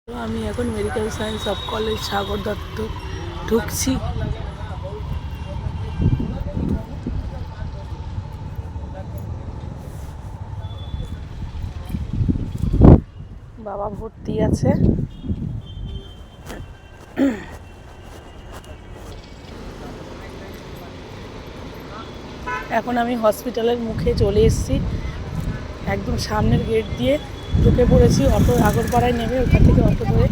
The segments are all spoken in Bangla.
আমি এখন medical science of college Sagar Dutta ঢুকছি। বাবা ভর্তি আছে। এখন আমি হসপিটালের মুখে চলে এসেছি, একদম সামনের গেট দিয়ে ঢুকে পড়েছি। অটো আগরপাড়ায় নেমে ওখান থেকে অটো ধরে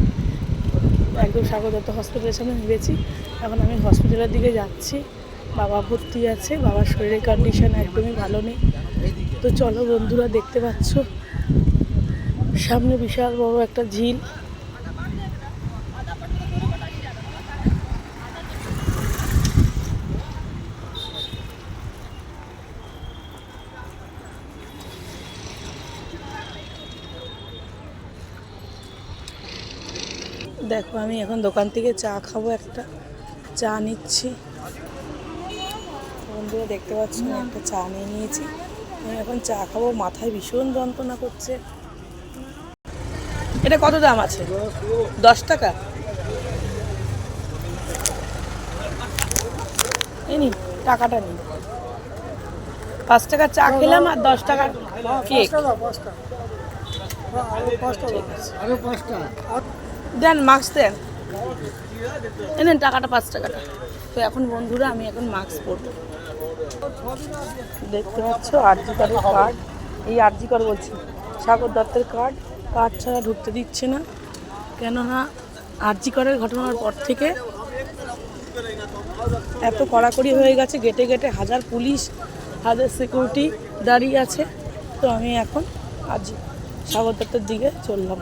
একদম সাগর দত্ত হসপিটালের সামনে নেমেছি। এখন আমি হসপিটালের দিকে যাচ্ছি। বাবা ভর্তি আছে, বাবার শরীরের কন্ডিশন একদমই ভালো নেই। তো চলো বন্ধুরা, দেখতে পাচ্ছ সামনে বিশাল বড় একটা ঝিল। দেখো আমি এখন দোকান থেকে চা খাবো, একটা চা নিচ্ছি। বন্ধুরা দেখতে পাচ্ছ, আমি একটা চা নিয়ে নিয়েছি। আমি এখন চা খাবো, মাথায় ভীষণ যন্ত্রণা করছে। এটা কত দাম আছে? 10 টাকা। এই নি টাকাটা নিই। 5 টাকার চা খেলাম আর 10 টাকার কেক। দেন মাস্ক দেন, এনেন টাকাটা, 5 টাকাটা। তো এখন বন্ধুরা আমি এখন মাস্ক পরবো। দেখতে পাচ্ছ আরজিকরের কার্ড, এই আরজিকর বলছি সাগর দত্তের কার্ড ছাড়া ঢুকতে দিচ্ছে না। কেননা আরজিকরের ঘটনার পর থেকে এত কড়াকড়ি হয়ে গেছে, গেটে গেটে হাজার পুলিশ, হাজার সিকিউরিটি দাঁড়িয়ে আছে। তো আমি এখন আজ সাগর দত্তের দিকে চললাম।